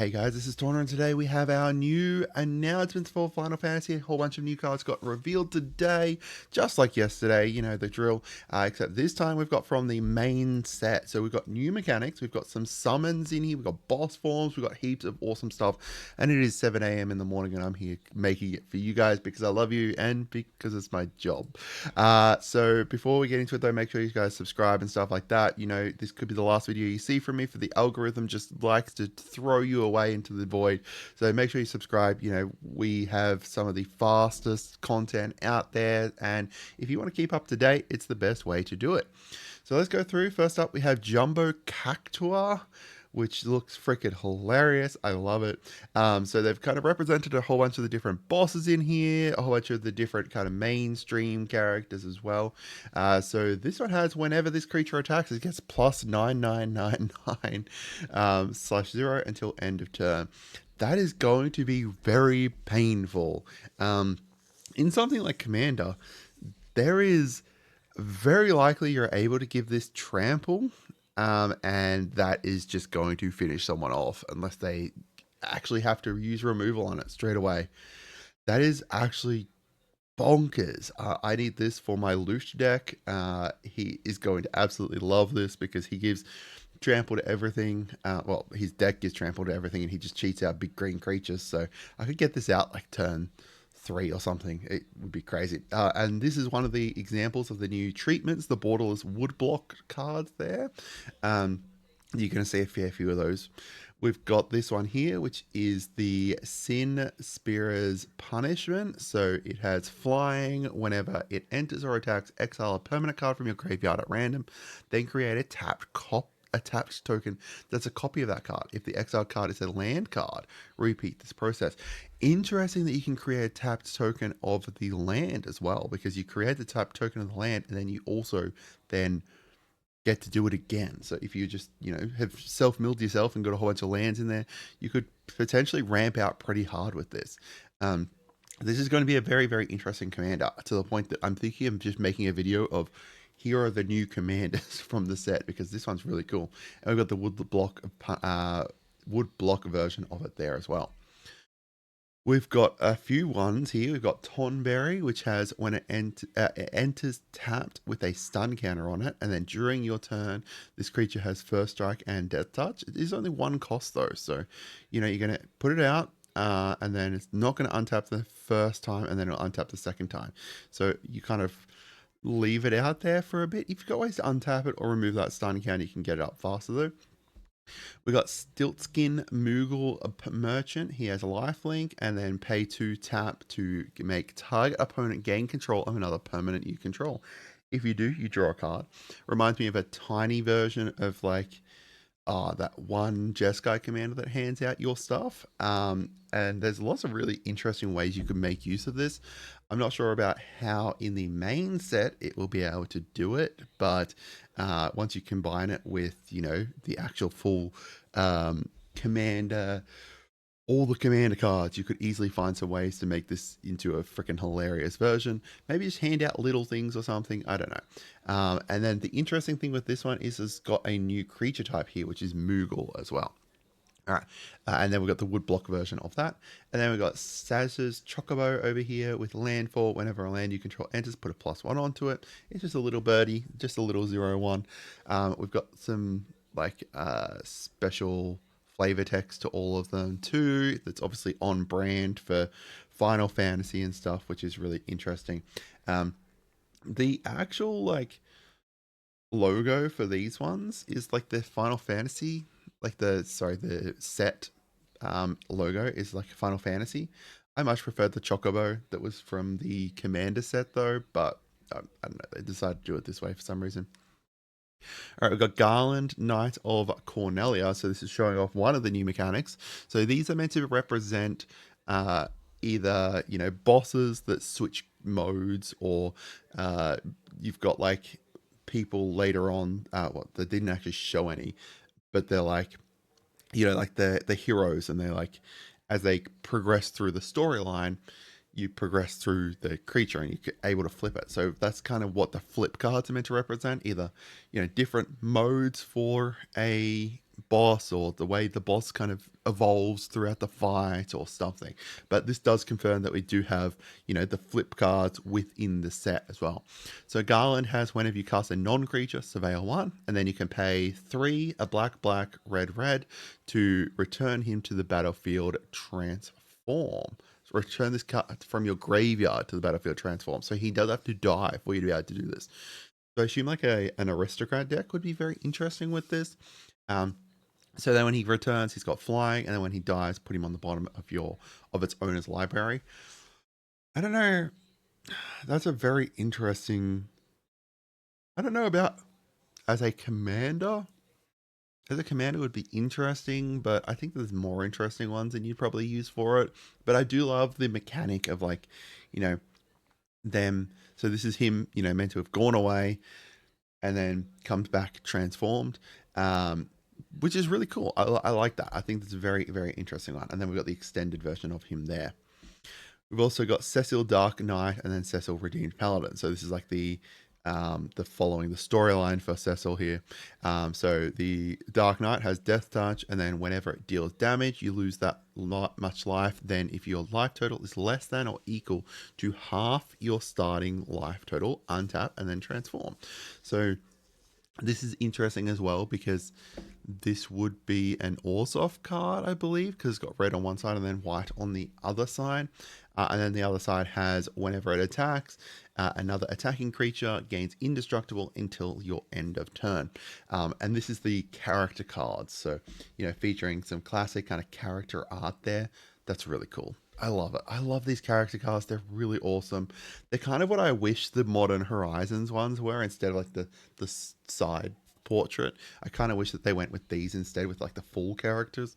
Hey guys, this is Tauna, and today we have our new announcements for Final Fantasy. A whole bunch of new cards got revealed today, just like yesterday, you know, the drill. Except this time we've got from the main set. So we've got new mechanics, we've got some summons in here, we've got boss forms, we've got heaps of awesome stuff. And it is 7 a.m. in the morning, and I'm here making it for you guys because I love you and because it's my job. So before we get into it though, make sure you guys subscribe and stuff like that. You know, this could be the last video you see from me, for the algorithm just likes to throw you away into the void. So make sure you subscribe. You know, we have some of the fastest content out there, and if you want to keep up to date, it's the best way to do it. So let's go through. First up, we have Jumbo Cactua, which looks freaking hilarious. I love it. So they've kind of represented a whole bunch of the different bosses in here, a whole bunch of the different kind of mainstream characters as well. So this one has, whenever this creature attacks, it gets plus 9999 /0 until end of turn. That is going to be very painful. In something like Commander, there is very likely you're able to give this trample, and that is just going to finish someone off unless they actually have to use removal on it straight away. That is actually bonkers. I need this for my Lush deck. He is going to absolutely love this because he gives trample to everything. Well, his deck gives trample to everything, and he just cheats out big green creatures. So I could get this out like turn 3 or something. It would be crazy. And this is one of the examples of the new treatments, the borderless woodblock cards there. You're going to see a fair few of those. We've got this one here, which is the Sin Spearer's Punishment. So it has flying. Whenever it enters or attacks, exile a permanent card from your graveyard at random, then create a tapped token that's a copy of that card. If the exiled card is a land card, repeat this process. Interesting that you can create a tapped token of the land as well, because you create the tapped token of the land and then you also then get to do it again. So if you just, you know, have self-milled yourself and got a whole bunch of lands in there, you could potentially ramp out pretty hard with this. This is going to be a very, very interesting commander, to the point that I'm thinking of just making a video of here are the new commanders from the set, because this one's really cool. And we've got the wood block version of it there as well. We've got a few ones here. We've got Tonberry, which has when it enters tapped with a stun counter on it, and then during your turn, this creature has first strike and death touch. It is only one cost though, so you know you're gonna put it out, and then it's not gonna untap the first time, and then it'll untap the second time. So you kind of leave it out there for a bit. If you've got ways to untap it or remove that stun counter, you can get it up faster though. We got Stiltskin Moogle Merchant. He has a lifelink, and then pay 2 tap to make target opponent gain control of another permanent you control. If you do, you draw a card. Reminds me of a tiny version of like that one Jeskai commander that hands out your stuff. And there's lots of really interesting ways you can make use of this. I'm not sure about how in the main set it will be able to do it, but once you combine it with, you know, the actual full commander, all the commander cards, you could easily find some ways to make this into a freaking hilarious version. Maybe just hand out little things or something. I don't know. And then the interesting thing with this one is it's got a new creature type here, which is Moogle as well. All right, and then we've got the woodblock version of that. And then we've got Saz's Chocobo over here with landfall. Whenever a land you control enters, put a +1 onto it. It's just a little birdie, just a little 0/1. We've got some like special flavor text to all of them too. That's obviously on brand for Final Fantasy and stuff, which is really interesting. The actual like logo for these ones is like the Final Fantasy, like the set logo is like Final Fantasy. I much preferred the Chocobo that was from the Commander set though, but I don't know, they decided to do it this way for some reason. All right, we've got Garland, Knight of Cornelia. So this is showing off one of the new mechanics. So these are meant to represent either, you know, bosses that switch modes, or you've got like people later on, what they didn't actually show any, but they're like, you know, like the heroes, and they're like, as they progress through the storyline, you progress through the creature and you're able to flip it. So that's kind of what the flip cards are meant to represent, either, you know, different modes for a boss or the way the boss kind of evolves throughout the fight or something. But this does confirm that we do have, the flip cards within the set as well. So Garland has whenever you cast a non-creature, surveil 1, and then you can pay 3, a black, black, red, red to return him to the battlefield transform. So return this card from your graveyard to the battlefield transform. So he does have to die for you to be able to do this. So I assume like an aristocrat deck would be very interesting with this. So then when he returns, he's got flying, and then when he dies, put him on the bottom of its owner's library. I don't know. That's a very interesting. I don't know about as a commander. As a commander would be interesting, but I think there's more interesting ones than you'd probably use for it. But I do love the mechanic of like, you know, them. So this is him, meant to have gone away and then comes back transformed, which is really cool. I like that. I think that's a very, very interesting one. And then we've got the extended version of him there. We've also got Cecil Dark Knight and then Cecil Redeemed Paladin. So this is like the following the storyline for Cecil here. So the Dark Knight has Death Touch, and then whenever it deals damage, you lose that much life. Then if your life total is less than or equal to half your starting life total, untap and then transform. So this is interesting as well because this would be an Orzhov card, I believe, because it's got red on one side and then white on the other side. And then the other side has whenever it attacks, another attacking creature gains indestructible until your end of turn. And this is the character cards. So, featuring some classic kind of character art there. That's really cool. I love it. I love these character cards. They're really awesome. They're kind of what I wish the Modern Horizons ones were instead of like the side portrait. I kind of wish that they went with these instead with like the full characters.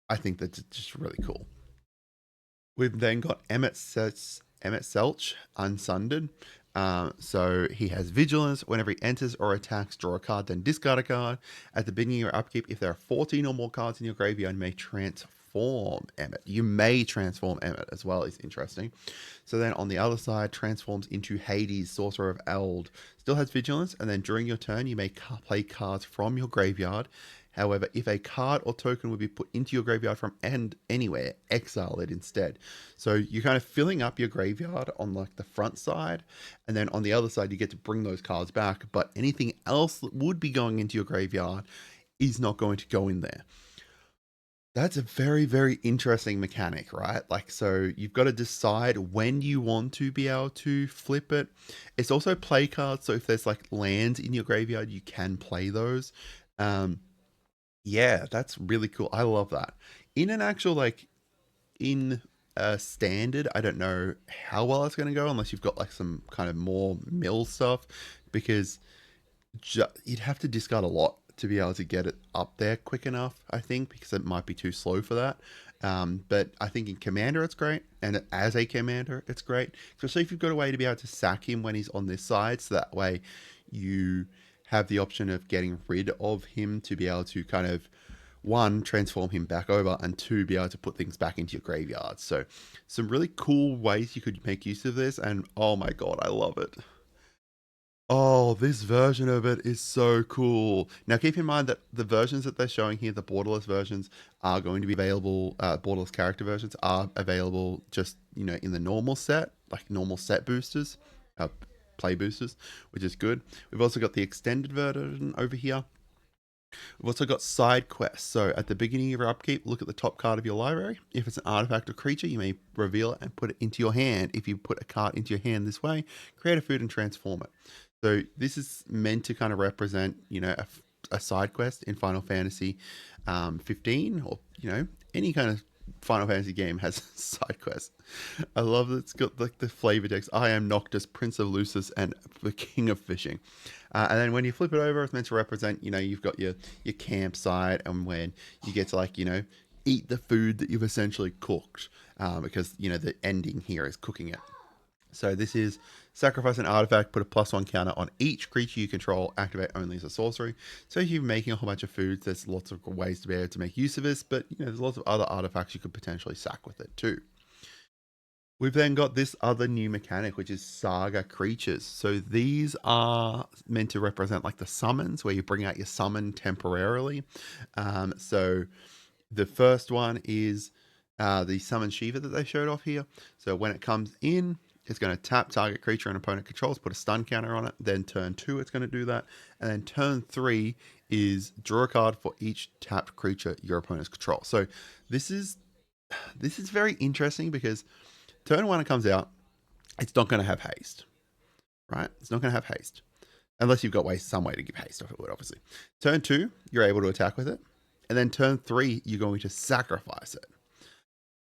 I think that's just really cool. We've then got Emmett Selch, Unsunded. So he has Vigilance. Whenever he enters or attacks, draw a card, then discard a card. At the beginning of your upkeep, if there are 14 or more cards in your graveyard, you may transform Emmett. You may transform Emmett as well, is interesting. So then on the other side, transforms into Hades, Sorcerer of Eld. Still has Vigilance, and then during your turn, you may play cards from your graveyard. However, if a card or token would be put into your graveyard from anywhere, exile it instead. So you're kind of filling up your graveyard on like the front side, and then on the other side you get to bring those cards back, but anything else that would be going into your graveyard is not going to go in there. That's a very, very interesting mechanic, right? Like, so you've got to decide when you want to be able to flip it. It's also play cards, so if there's like lands in your graveyard, you can play those. Yeah, that's really cool. I love that. In an actual like in a standard, I don't know how well it's going to go unless you've got like some kind of more mill stuff because you'd have to discard a lot to be able to get it up there quick enough, I think, because it might be too slow for that. But I think in Commander it's great, and as a Commander it's great, especially if you've got a way to be able to sack him when he's on this side, so that way you have the option of getting rid of him to be able to kind of one, transform him back over, and two, be able to put things back into your graveyard. So some really cool ways you could make use of this, and oh my god, I love it. Oh, this version of it is so cool. Now, keep in mind that the versions that they're showing here, the borderless versions, are going to be available. Borderless character versions are available just, in the normal set, like normal set boosters, play boosters, which is good. We've also got the extended version over here. We've also got side quests. So at the beginning of your upkeep, look at the top card of your library. If it's an artifact or creature, you may reveal it and put it into your hand. If you put a card into your hand this way, create a food and transform it. So this is meant to kind of represent, a side quest in Final Fantasy 15 or, any kind of Final Fantasy game has side quests. I love that it's got like the flavor text. I am Noctis, Prince of Lucis, and the King of Fishing. And then when you flip it over, it's meant to represent, you've got your campsite, and when you get to like, eat the food that you've essentially cooked, because the ending here is cooking it. So this is sacrifice an artifact, put a +1 counter on each creature you control, activate only as a sorcery. So if you're making a whole bunch of foods, there's lots of ways to be able to make use of this, but there's lots of other artifacts you could potentially sack with it too. We've then got this other new mechanic, which is Saga creatures. So these are meant to represent like the summons, where you bring out your summon temporarily. So the first one is the Summon Shiva that they showed off here. So when it comes in, it's going to tap target creature and opponent controls, put a stun counter on it. Then turn 2, it's going to do that. And then turn 3 is draw a card for each tapped creature your opponents control. So this is very interesting because turn 1 it comes out, it's not going to have haste, right? It's not going to have haste. Unless you've got some way to give haste off it would, obviously. Turn 2, you're able to attack with it. And then turn 3, you're going to sacrifice it.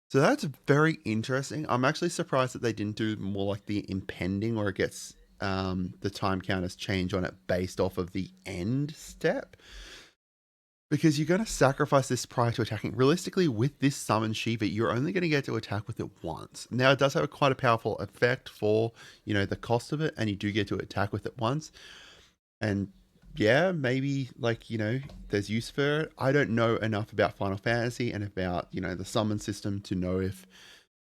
So that's very interesting. I'm actually surprised that they didn't do more like the impending, where it gets the time counters change on it based off of the end step. Because you're going to sacrifice this prior to attacking. Realistically, with this Summon Shiva, you're only going to get to attack with it once. Now, it does have quite a powerful effect for, the cost of it, and you do get to attack with it once. And yeah, maybe there's use for it. I don't know enough about Final Fantasy and about, the summon system to know if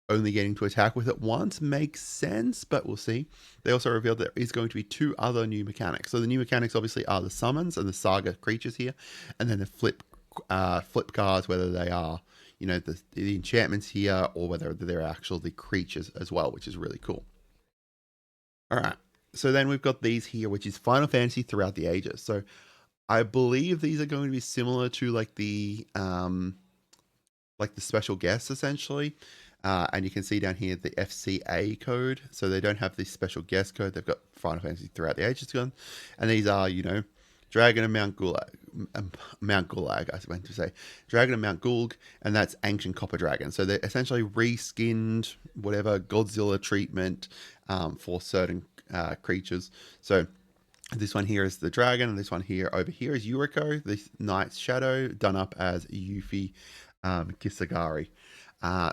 only getting to attack with it once makes sense, but we'll see. They also revealed there is going to be 2 other new mechanics. So the new mechanics obviously are the summons and the saga creatures here, and then the flip cards, whether they are, the enchantments here or whether they're actually creatures as well, which is really cool. All right. So then we've got these here, which is Final Fantasy throughout the ages. So I believe these are going to be similar to like the special guests essentially. And you can see down here the FCA code. So they don't have this special guest code. They've got Final Fantasy throughout the ages gone. And these are, Dragon and Mount Gulag. Mount Gulag, I meant to say. Dragon and Mount Gulg, and that's Ancient Copper Dragon. So they're essentially reskinned, whatever, Godzilla treatment for certain creatures. So this one here is the dragon, and this one here over here is Yuriko, the Knight's Shadow, done up as Yuffie Kisagari.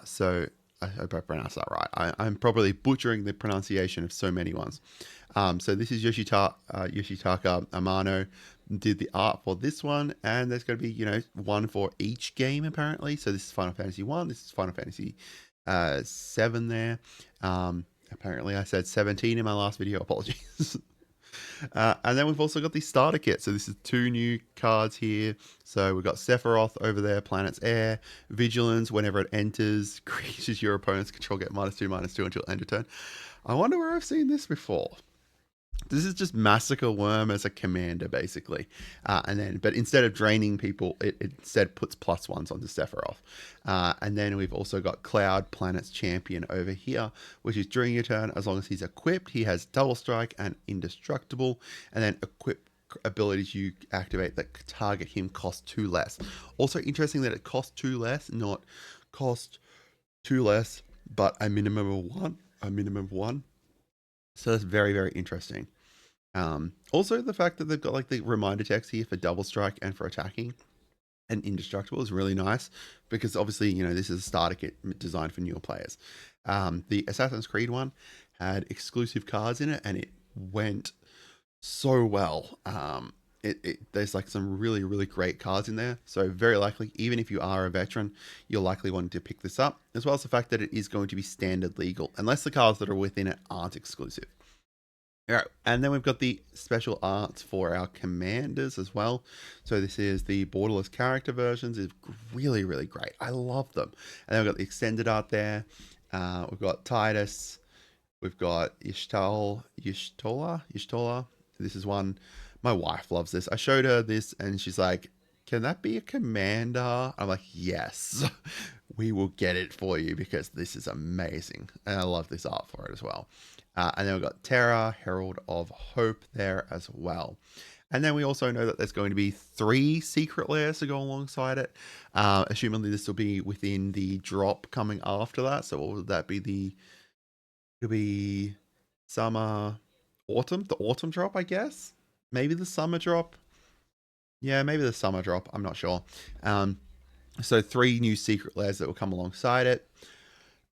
So I hope I pronounced that right. I'm probably butchering the pronunciation of so many ones. So this is Yoshitaka Amano did the art for this one, and there's going to be, one for each game apparently. So this is Final Fantasy 1, this is Final Fantasy 7 there. Apparently I said 17 in my last video, apologies. And then we've also got the starter kit. So this is 2 new cards here. So we've got Sephiroth over there, Planet's Heir, Vigilance, whenever it enters, creatures your opponents control get -2/-2 until end of turn. I wonder where I've seen this before. This is just Massacre Worm as a commander, basically. But instead of draining people, it instead puts +1s onto Sephiroth. And then we've also got Cloud, Planet's Champion over here, which is during your turn, as long as he's equipped, he has Double Strike and Indestructible. And then equip abilities you activate that target him cost 2 less. Also interesting that it costs 2 less, not cost 2 less, but a minimum of 1. So that's very, very interesting. Also, the fact that they've got like the reminder text here for Double Strike and for attacking and Indestructible is really nice, because obviously, this is a starter kit designed for newer players. The Assassin's Creed one had exclusive cards in it, and it went so well. There's like some really, really great cards in there. So very likely, even if you are a veteran, you're likely wanting to pick this up, as well as the fact that it is going to be standard legal, unless the cards that are within it aren't exclusive. All right, and then we've got the special arts for our commanders as well. So this is the borderless character versions. It's really, really great. I love them. And then we've got the extended art there. We've got Titus. We've got Ishtola. This is one, my wife loves this. I showed her this and she's like, can that be a commander? I'm like, yes, we will get it for you because this is amazing. And I love this art for it as well. And then we've got Terra, Herald of Hope there as well. And then we also know that there's going to be 3 secret layers to go alongside it. Assumingly this will be within the drop coming after that. So what would that be? It'll be summer, autumn, the autumn drop, I guess. Maybe the summer drop. Yeah, maybe the summer drop. I'm not sure. So 3 new secret layers that will come alongside it.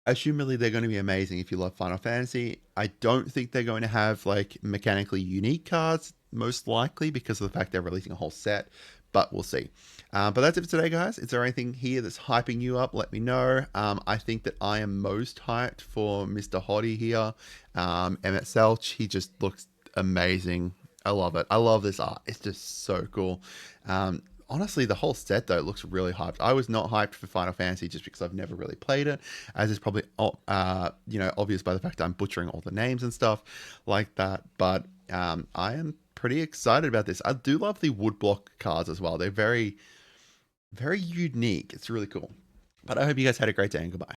Assumedly, they're going to be amazing if you love Final Fantasy. I don't think they're going to have like mechanically unique cards, most likely because of the fact they're releasing a whole set, but we'll see. But that's it for today, guys. Is there anything here that's hyping you up? Let me know. I think that I am most hyped for Mr. Hottie here. Emmett Selch, he just looks amazing. I love it. I love this art. It's just so cool. Honestly, the whole set though looks really hyped. I was not hyped for Final Fantasy just because I've never really played it, as is probably obvious by the fact that I'm butchering all the names and stuff like that. But I am pretty excited about this. I do love the woodblock cards as well. They're very, very unique. It's really cool. But I hope you guys had a great day and goodbye.